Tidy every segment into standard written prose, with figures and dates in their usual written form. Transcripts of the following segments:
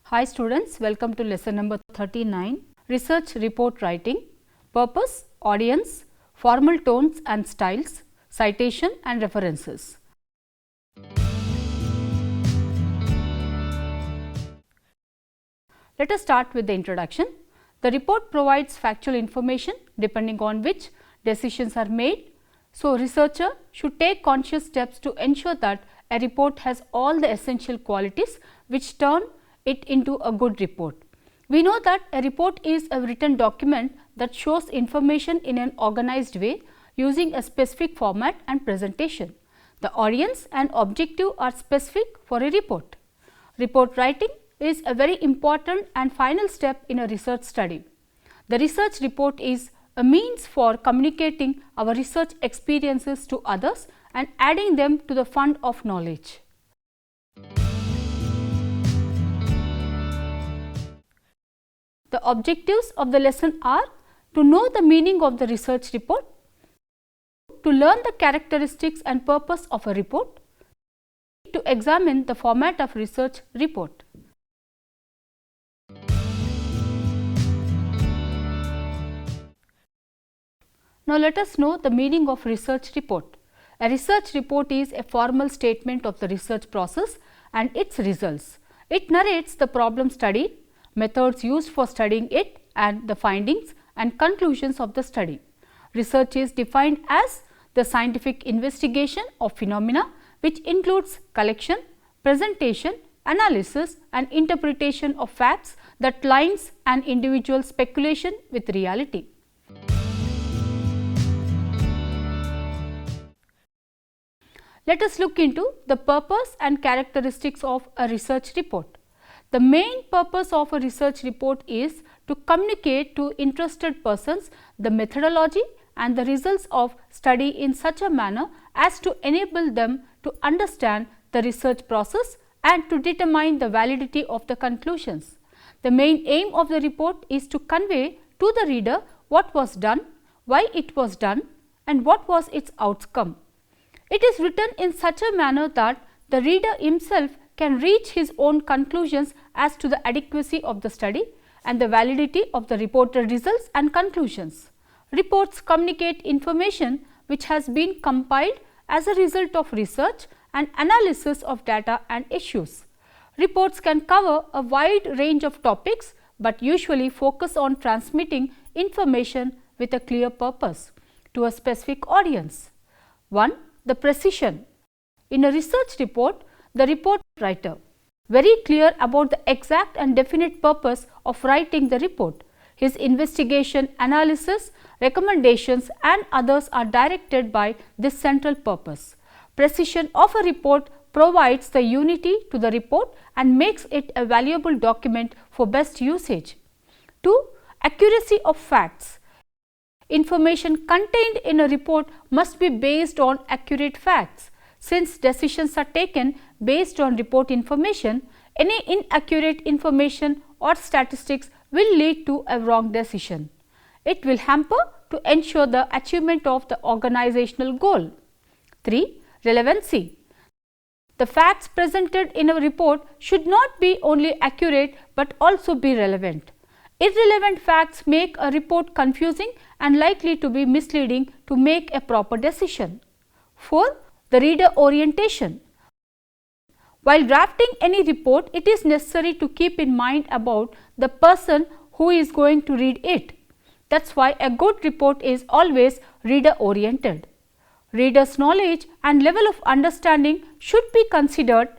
Hi students, welcome to lesson number 39, Research Report Writing, Purpose, Audience, Formal Tones and Styles, Citation and References. Let us start with the introduction. The report provides factual information depending on which decisions are made. So, researcher should take conscious steps to ensure that a report has all the essential qualities which turn it into a good report. We know that a report is a written document that shows information in an organized way using a specific format and presentation. The audience and objective are specific for a report. Report writing is a very important and final step in a research study. The research report is a means for communicating our research experiences to others and adding them to the fund of knowledge. The objectives of the lesson are to know the meaning of the research report, to learn the characteristics and purpose of a report, to examine the format of research report. Now, let us know the meaning of research report. A research report is a formal statement of the research process and its results. It narrates the problem studied, methods used for studying it and the findings and conclusions of the study. Research is defined as the scientific investigation of phenomena which includes collection, presentation, analysis and interpretation of facts that lines an individual's speculation with reality. Let us look into the purpose and characteristics of a research report. The main purpose of a research report is to communicate to interested persons the methodology and the results of study in such a manner as to enable them to understand the research process and to determine the validity of the conclusions. The main aim of the report is to convey to the reader what was done, why it was done and what was its outcome. It is written in such a manner that the reader himself can reach his own conclusions as to the adequacy of the study and the validity of the reported results and conclusions. Reports communicate information which has been compiled as a result of research and analysis of data and issues. Reports can cover a wide range of topics, but usually focus on transmitting information with a clear purpose to a specific audience. 1. The precision. In a research report, the report writer very clear about the exact and definite purpose of writing the report. His investigation, analysis, recommendations and others are directed by this central purpose. Precision of a report provides the unity to the report and makes it a valuable document for best usage. 2. Accuracy of facts. Information contained in a report must be based on accurate facts. Since decisions are taken based on report information, any inaccurate information or statistics will lead to a wrong decision. It will hamper to ensure the achievement of the organizational goal. 3. Relevancy. The facts presented in a report should not be only accurate but also be relevant. Irrelevant facts make a report confusing and likely to be misleading to make a proper decision. 4. The reader orientation. While drafting any report, it is necessary to keep in mind about the person who is going to read it. That's why a good report is always reader oriented. Reader's knowledge and level of understanding should be considered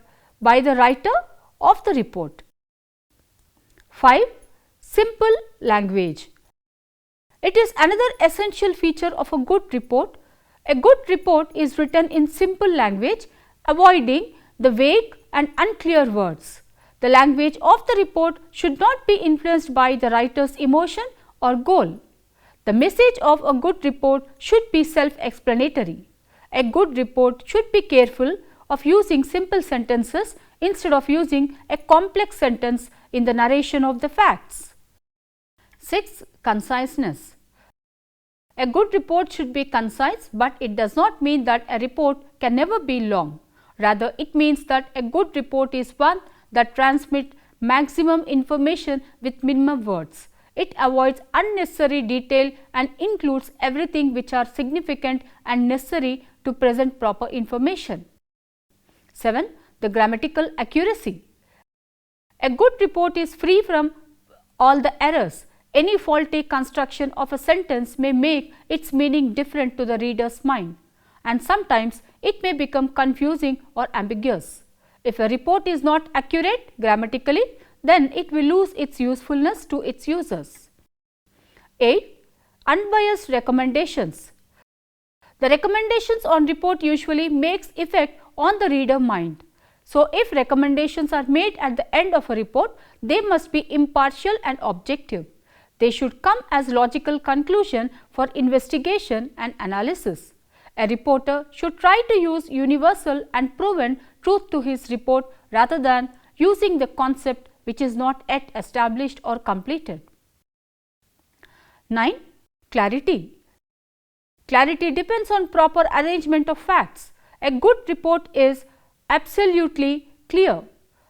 by the writer of the report. 5. Simple language. It is another essential feature of a good report. A good report is written in simple language, avoiding the vague and unclear words. The language of the report should not be influenced by the writer's emotion or goal. The message of a good report should be self-explanatory. A good report should be careful of using simple sentences instead of using a complex sentence in the narration of the facts. 6. Conciseness. A good report should be concise, but it does not mean that a report can never be long. Rather, it means that a good report is one that transmits maximum information with minimum words. It avoids unnecessary detail and includes everything which are significant and necessary to present proper information. 7. The grammatical accuracy. A good report is free from all the errors. Any faulty construction of a sentence may make its meaning different to the reader's mind, and sometimes it may become confusing or ambiguous. If a report is not accurate grammatically, then it will lose its usefulness to its users. 8. Unbiased recommendations. The recommendations on report usually makes effect on the reader mind. So, if recommendations are made at the end of a report, they must be impartial and objective. They should come as logical conclusion for investigation and analysis. A reporter should try to use universal and proven truth to his report rather than using the concept which is not yet established or completed. 9. Clarity. Clarity depends on proper arrangement of facts. A good report is absolutely clear.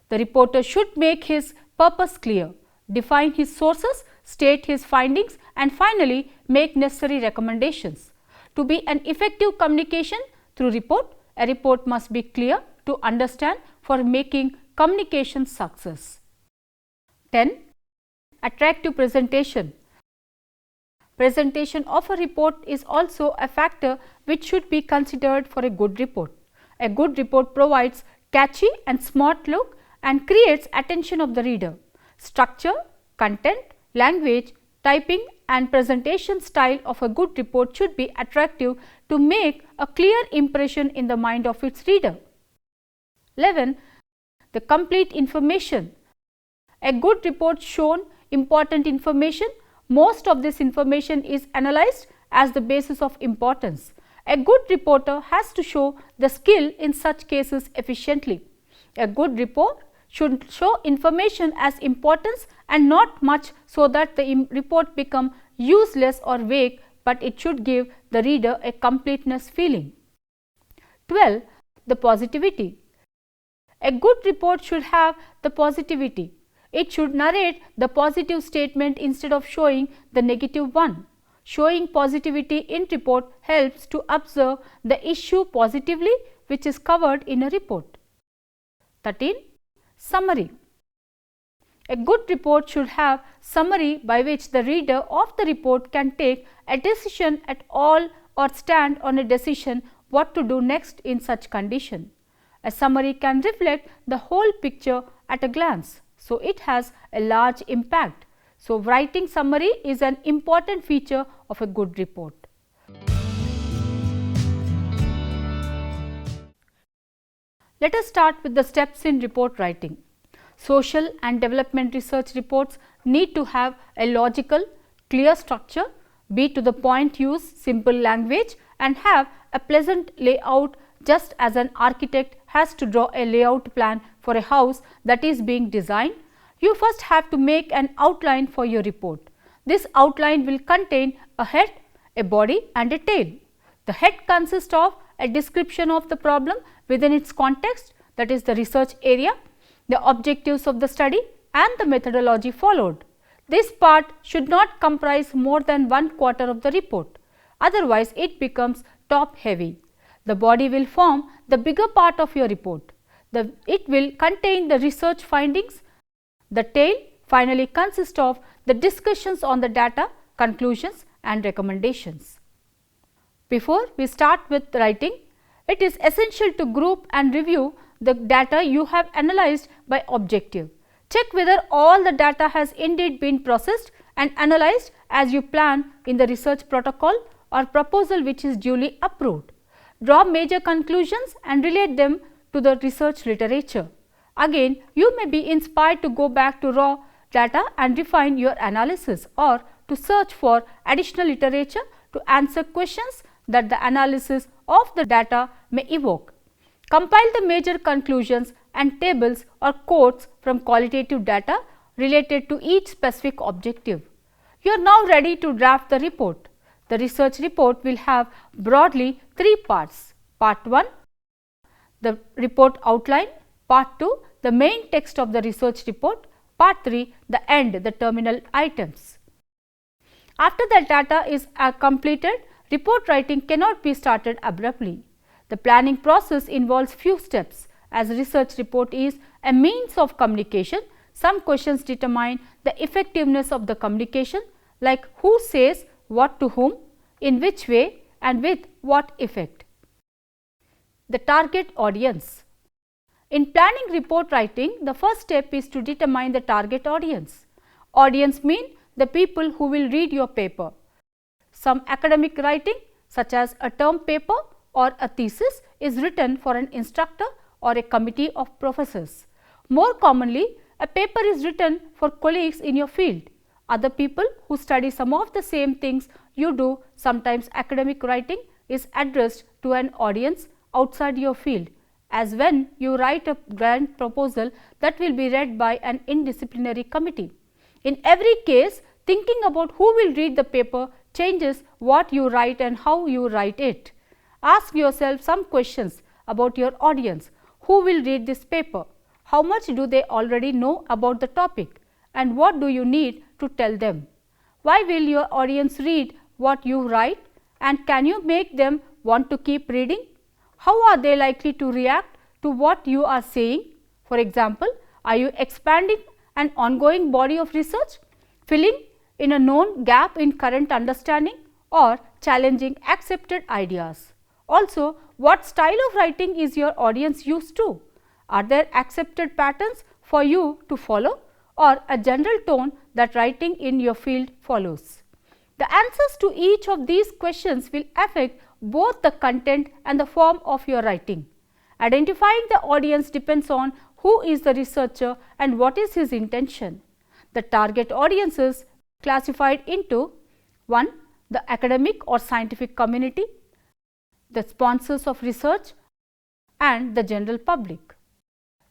The reporter should make his purpose clear, define his sources, state his findings, and finally make necessary recommendations. To be an effective communication through report, a report must be clear to understand for making communication success. 10. Attractive presentation. Presentation of a report is also a factor which should be considered for a good report. A good report provides catchy and smart look and creates attention of the reader. Structure, content, language, typing and presentation style of a good report should be attractive to make a clear impression in the mind of its reader. 11. The complete information. A good report shows important information. Most of this information is analyzed as the basis of importance. A good reporter has to show the skill in such cases efficiently. A good report should show information as importance and not much so that the report become useless or vague, but it should give the reader a completeness feeling. 12. The positivity. A good report should have the positivity. It should narrate the positive statement instead of showing the negative one. Showing positivity in report helps to observe the issue positively which is covered in a report. 13. Summary. A good report should have summary by which the reader of the report can take a decision at all or stand on a decision what to do next in such condition. A summary can reflect the whole picture at a glance, so it has a large impact. So, writing summary is an important feature of a good report. Let us start with the steps in report writing. Social and development research reports need to have a logical, clear structure, be to the point, use simple language and have a pleasant layout, just as an architect has to draw a layout plan for a house that is being designed. You first have to make an outline for your report. This outline will contain a head, a body and a tail. The head consists of a description of the problem within its context, that is the research area, the objectives of the study and the methodology followed. This part should not comprise more than 1/4 of the report, otherwise it becomes top heavy. The body will form the bigger part of your report. It will contain the research findings. The tail finally consists of the discussions on the data, conclusions and recommendations. Before we start with writing, it is essential to group and review the data you have analyzed by objective. Check whether all the data has indeed been processed and analyzed as you plan in the research protocol or proposal which is duly approved. Draw major conclusions and relate them to the research literature. Again, you may be inspired to go back to raw data and refine your analysis, or to search for additional literature to answer questions that the analysis of the data may evoke. Compile the major conclusions and tables or quotes from qualitative data related to each specific objective. You are now ready to draft the report. The research report will have broadly 3 parts. Part 1, the report outline. Part 2, the main text of the research report. Part 3, the end, the terminal items. After the data is completed, report writing cannot be started abruptly. The planning process involves few steps. As research report is a means of communication, some questions determine the effectiveness of the communication, like who says what to whom, in which way and with what effect. The target audience. In planning report writing, the first step is to determine the target audience. Audience mean the people who will read your paper. Some academic writing, such as a term paper or a thesis, is written for an instructor or a committee of professors. More commonly, a paper is written for colleagues in your field, other people who study some of the same things you do. Sometimes academic writing is addressed to an audience outside your field, as when you write a grant proposal that will be read by an interdisciplinary committee. In every case, thinking about who will read the paper changes what you write and how you write it. Ask yourself some questions about your audience. Who will read this paper? How much do they already know about the topic? And what do you need to tell them? Why will your audience read what you write? And can you make them want to keep reading? How are they likely to react to what you are saying? For example, are you expanding an ongoing body of research, filling in a known gap in current understanding, or challenging accepted ideas? Also, what style of writing is your audience used to? Are there accepted patterns for you to follow, or a general tone that writing in your field follows? The answers to each of these questions will affect both the content and the form of your writing. Identifying the audience depends on who is the researcher and what is his intention. The target audience is classified into 1. The academic or scientific community, the sponsors of research, and the general public.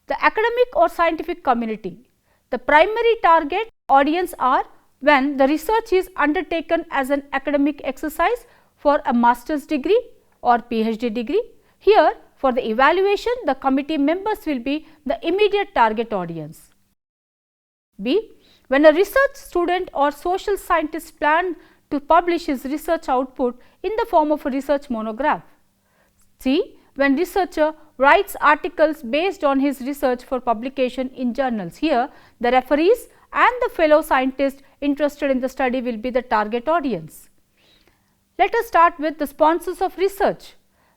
The academic or scientific community. The primary target audience are when the research is undertaken as an academic exercise for a master's degree or PhD degree. Here, for the evaluation, the committee members will be the immediate target audience. B. When a research student or social scientist plans to publish his research output in the form of a research monograph. C. When researcher writes articles based on his research for publication in journals. Here, the referees and the fellow scientists interested in the study will be the target audience. Let us start with the sponsors of research.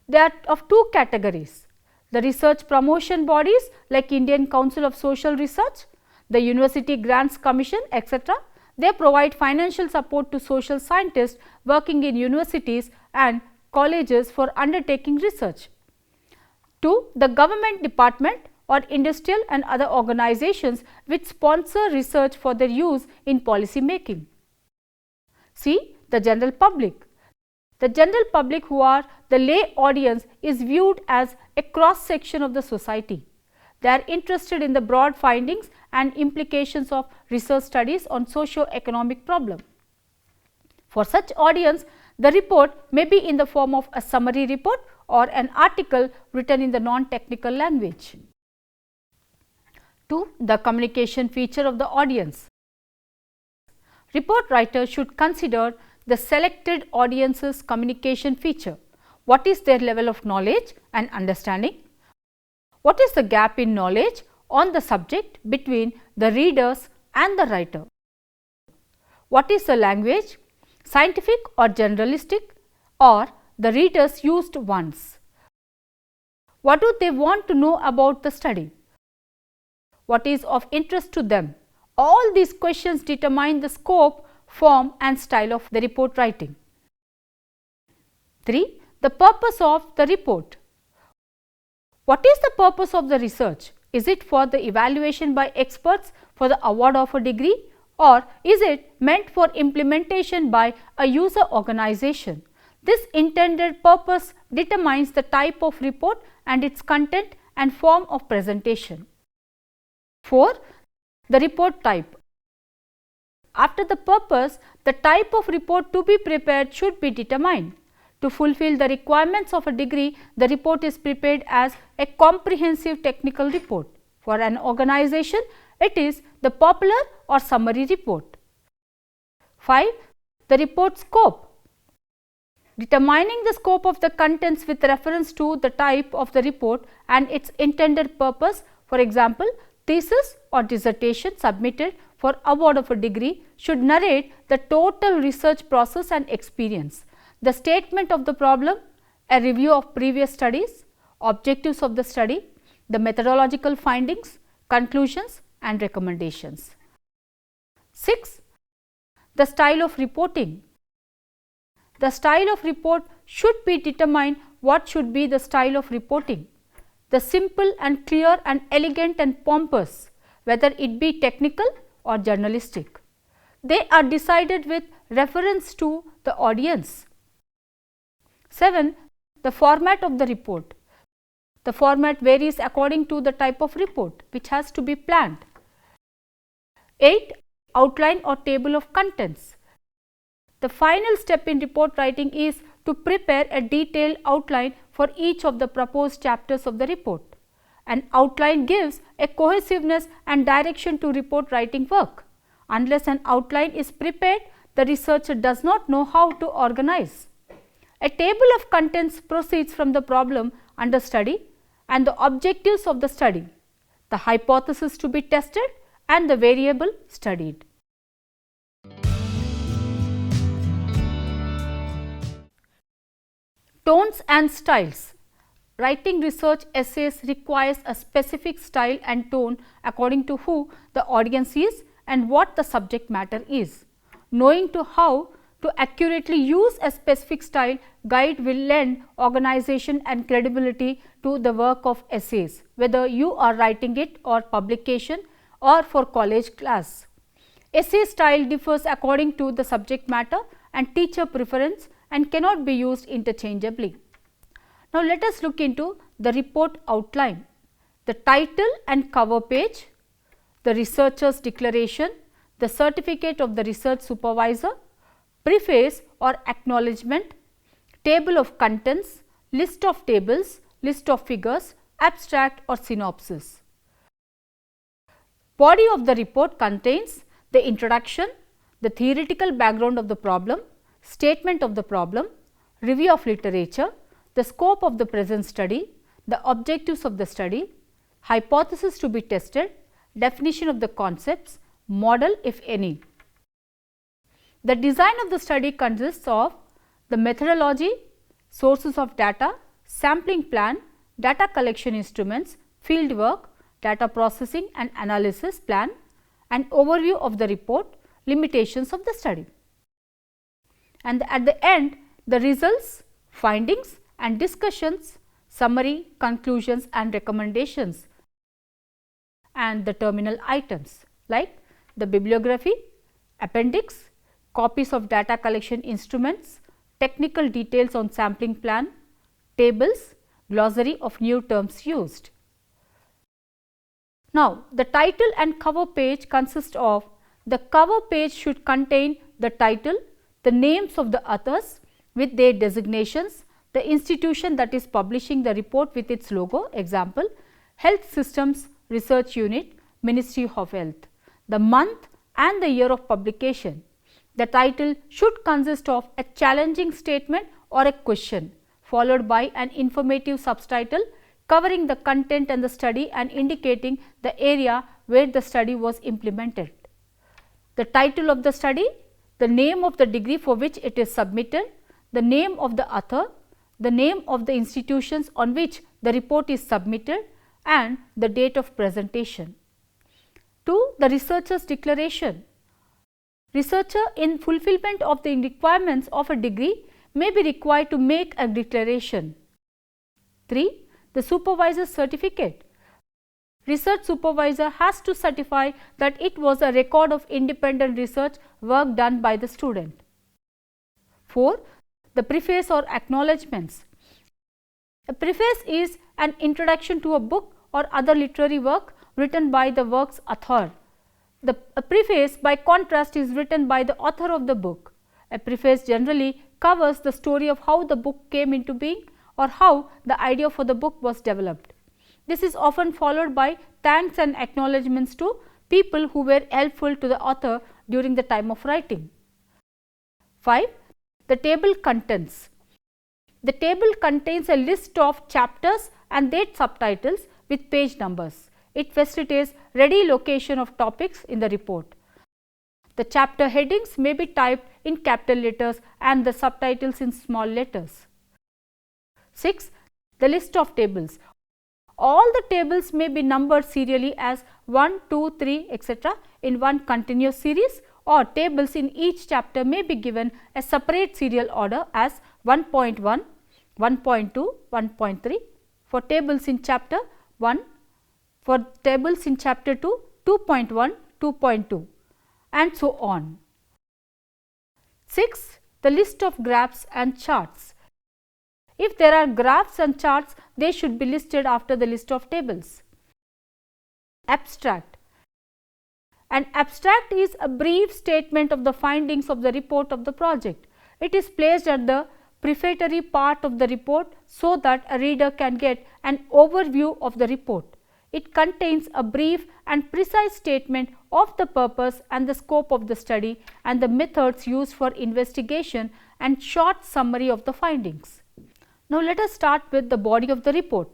They are of two categories: the research promotion bodies like Indian Council of Social Research, the University Grants Commission, etc. They provide financial support to social scientists working in universities and colleges for undertaking research. 2. The government department or industrial and other organizations which sponsor research for their use in policy making. C. The general public. The general public, who are the lay audience, is viewed as a cross section of the society. They are interested in the broad findings and implications of research studies on socio-economic problems. For such audience, the report may be in the form of a summary report or an article written in the non-technical language. 2. The communication feature of the audience. Report writer should consider the selected audience's communication feature. What is their level of knowledge and understanding? What is the gap in knowledge on the subject between the readers and the writer? What is the language, scientific or generalistic, or the readers used once? What do they want to know about the study? What is of interest to them? All these questions determine the scope, form and style of the report writing. 3. The purpose of the report. What is the purpose of the research? Is it for the evaluation by experts for the award of a degree, or is it meant for implementation by a user organization? This intended purpose determines the type of report and its content and form of presentation. 4. The report type. After the purpose, the type of report to be prepared should be determined. To fulfill the requirements of a degree, the report is prepared as a comprehensive technical report. For an organization, it is the popular or summary report. 5. The report scope. Determining the scope of the contents with reference to the type of the report and its intended purpose. For example, thesis or dissertation submitted for award of a degree should narrate the total research process and experience, the statement of the problem, a review of previous studies, objectives of the study, the methodological findings, conclusions and recommendations. 6. The style of reporting. The style of report should be determined. What should be the style of reporting? The simple and clear and elegant and pompous, whether it be technical or journalistic. They are decided with reference to the audience. 7. The format of the report. The format varies according to the type of report which has to be planned. 8. Outline or table of contents. The final step in report writing is to prepare a detailed outline for each of the proposed chapters of the report. An outline gives a cohesiveness and direction to report writing work. Unless an outline is prepared, the researcher does not know how to organize. A table of contents proceeds from the problem under study and the objectives of the study, the hypothesis to be tested and the variable studied. Tones and styles. Writing research essays requires a specific style and tone according to who the audience is and what the subject matter is. Knowing how to accurately use a specific style guide will lend organization and credibility to the work of essays, whether you are writing it or publication or for college class. Essay style differs according to the subject matter and teacher preference and cannot be used interchangeably. Now, let us look into the report outline, the title and cover page, the researcher's declaration, the certificate of the research supervisor, preface or acknowledgement, table of contents, list of tables, list of figures, abstract or synopsis. Body of the report contains the introduction, the theoretical background of the problem, statement of the problem, review of literature, the scope of the present study, the objectives of the study, hypothesis to be tested, definition of the concepts, model if any. The design of the study consists of the methodology, sources of data, sampling plan, data collection instruments, field work, data processing and analysis plan, and overview of the report, limitations of the study. And at the end, the results, findings and discussions, summary, conclusions and recommendations, and the terminal items like the bibliography, appendix, copies of data collection instruments, technical details on sampling plan, tables, glossary of new terms used. Now, the title and cover page consist of the cover page should contain the title, the names of the authors with their designations, the institution that is publishing the report with its logo, example, Health Systems Research Unit, Ministry of Health, the month and the year of publication. The title should consist of a challenging statement or a question, followed by an informative subtitle covering the content and the study and indicating the area where the study was implemented. The title of the study, the name of the degree for which it is submitted, the name of the author, the name of the institutions on which the report is submitted and the date of presentation. 2. The researcher's declaration. Researcher in fulfillment of the requirements of a degree may be required to make a declaration. 3. The supervisor's certificate. Research supervisor has to certify that it was a record of independent research work done by the student. 4. The preface or acknowledgements. A preface is an introduction to a book or other literary work written by the work's author. A preface, by contrast, is written by the author of the book. A preface generally covers the story of how the book came into being or how the idea for the book was developed. This is often followed by thanks and acknowledgements to people who were helpful to the author during the time of writing. 5. The table contents. The table contains a list of chapters and their subtitles with page numbers. It facilitates ready location of topics in the report. The chapter headings may be typed in capital letters and the subtitles in small letters. 6. The list of tables. All the tables may be numbered serially as 1, 2, 3, etc. in one continuous series, or tables in each chapter may be given a separate serial order as 1.1, 1.2, 1.3 for tables in chapter 1, for tables in chapter 2, 2.1, 2.2 and so on. 6. The list of graphs and charts. If there are graphs and charts, they should be listed after the list of tables. Abstract. An abstract is a brief statement of the findings of the report of the project. It is placed at the prefatory part of the report so that a reader can get an overview of the report. It contains a brief and precise statement of the purpose and the scope of the study and the methods used for investigation and short summary of the findings. Now, let us start with the body of the report.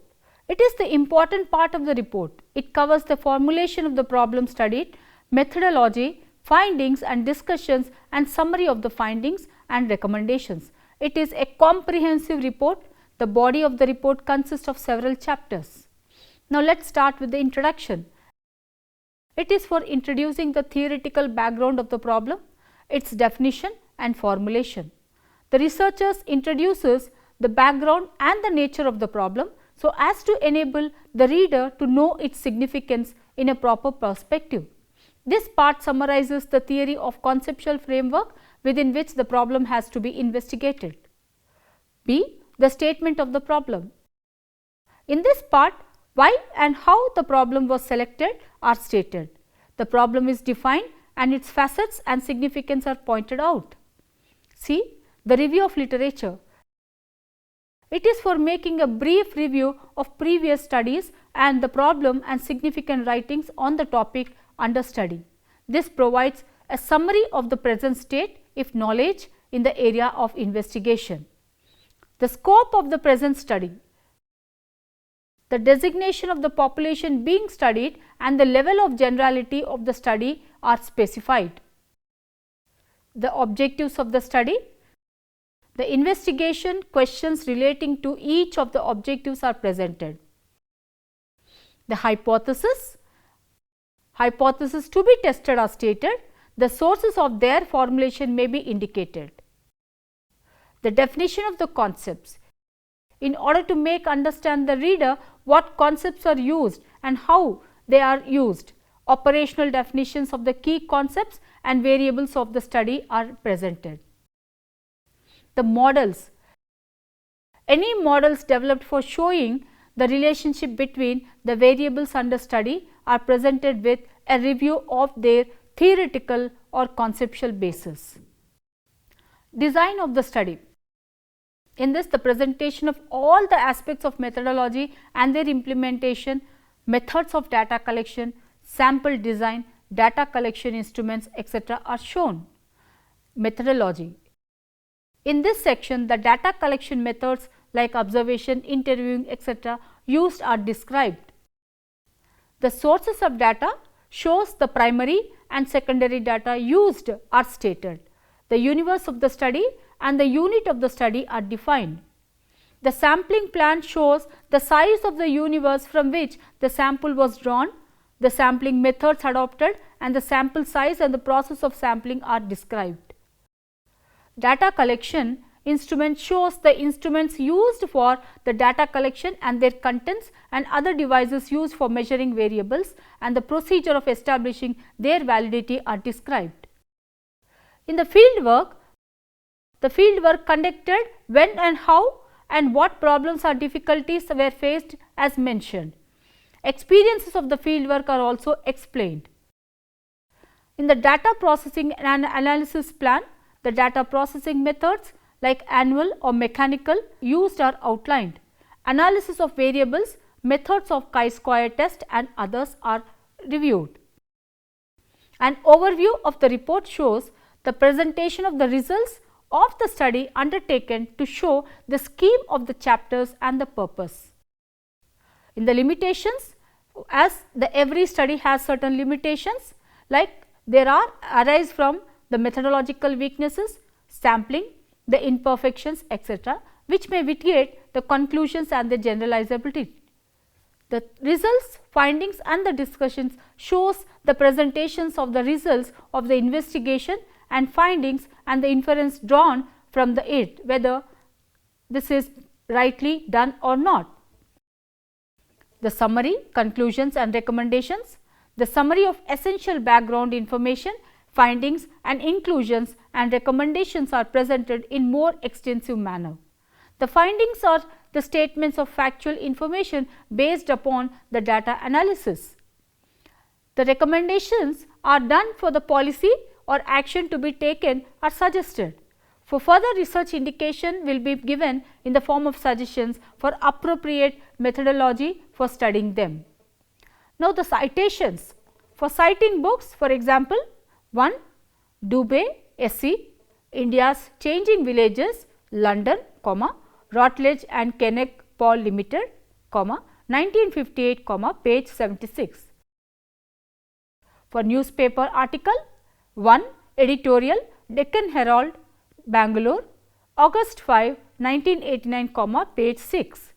It is the important part of the report. It covers the formulation of the problem studied, methodology, findings and discussions and summary of the findings and recommendations. It is a comprehensive report. The body of the report consists of several chapters. Now, let us start with the introduction. It is for introducing the theoretical background of the problem, its definition and formulation. The researchers introduces the background and the nature of the problem so as to enable the reader to know its significance in a proper perspective. This part summarizes the theory of conceptual framework within which the problem has to be investigated. B. The statement of the problem. In this part, why and how the problem was selected are stated. The problem is defined and its facets and significance are pointed out. C. The review of literature. It is for making a brief review of previous studies and the problem and significant writings on the topic under study. This provides a summary of the present state, if knowledge, in the area of investigation. The scope of the present study. The designation of the population being studied and the level of generality of the study are specified. The objectives of the study. The investigation questions relating to each of the objectives are presented. The hypothesis. Hypotheses to be tested are stated. The sources of their formulation may be indicated. The definition of the concepts. In order to make understand the reader what concepts are used and how they are used, operational definitions of the key concepts and variables of the study are presented. The models. Any models developed for showing the relationship between the variables under study are presented with a review of their theoretical or conceptual basis. Design of the study. In this, the presentation of all the aspects of methodology and their implementation, methods of data collection, sample design, data collection instruments, etc. are shown. Methodology. In this section, the data collection methods like observation, interviewing, etc. used are described. The sources of data shows the primary and secondary data used are stated. The universe of the study and the unit of the study are defined. The sampling plan shows the size of the universe from which the sample was drawn, the sampling methods adopted and the sample size and the process of sampling are described. Data collection instrument shows the instruments used for the data collection and their contents and other devices used for measuring variables, and the procedure of establishing their validity are described. In the field work conducted when and how and what problems or difficulties were faced as mentioned. Experiences of the field work are also explained. In the data processing and analysis plan, the data processing methods like annual or mechanical used are outlined. Analysis of variables, methods of chi-square test and others are reviewed. An overview of the report shows the presentation of the results of the study undertaken to show the scheme of the chapters and the purpose. In the limitations, as every study has certain limitations, like there are arise from the methodological weaknesses, sampling, the imperfections, etc., which may vitiate the conclusions and the generalizability. The results, findings and the discussions shows the presentations of the results of the investigation and findings and the inference drawn from it, whether this is rightly done or not. The summary, conclusions and recommendations. The summary of essential background information, findings and inclusions and recommendations are presented in more extensive manner. The findings are the statements of factual information based upon the data analysis. The recommendations are done for the policy or action to be taken are suggested. For further research, indication will be given in the form of suggestions for appropriate methodology for studying them. Now, the citations. For citing books, for example, 1. 𝗂𝗵, India's Changing Villages, London, Routledge and Kenneth Paul Limited, 1958, page 76. For newspaper article, 1. Editorial, Deccan Herald, Bangalore, August 5, 1989, page 6.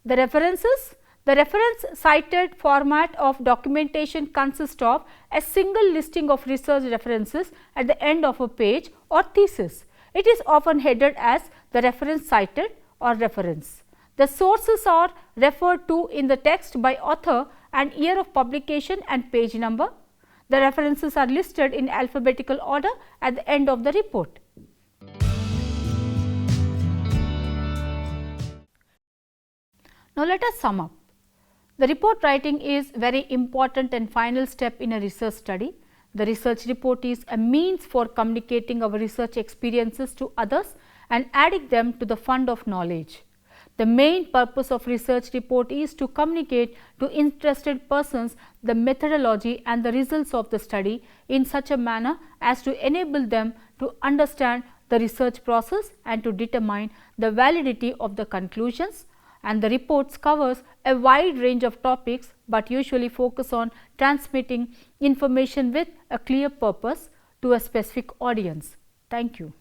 The references. The reference cited format of documentation consists of a single listing of research references at the end of a page or thesis. It is often headed as the reference cited or reference. The sources are referred to in the text by author and year of publication and page number. The references are listed in alphabetical order at the end of the report. Now, let us sum up. The report writing is very important and final step in a research study. The research report is a means for communicating our research experiences to others and adding them to the fund of knowledge. The main purpose of research report is to communicate to interested persons the methodology and the results of the study in such a manner as to enable them to understand the research process and to determine the validity of the conclusions. And the reports covers a wide range of topics, but usually focus on transmitting information with a clear purpose to a specific audience. Thank you.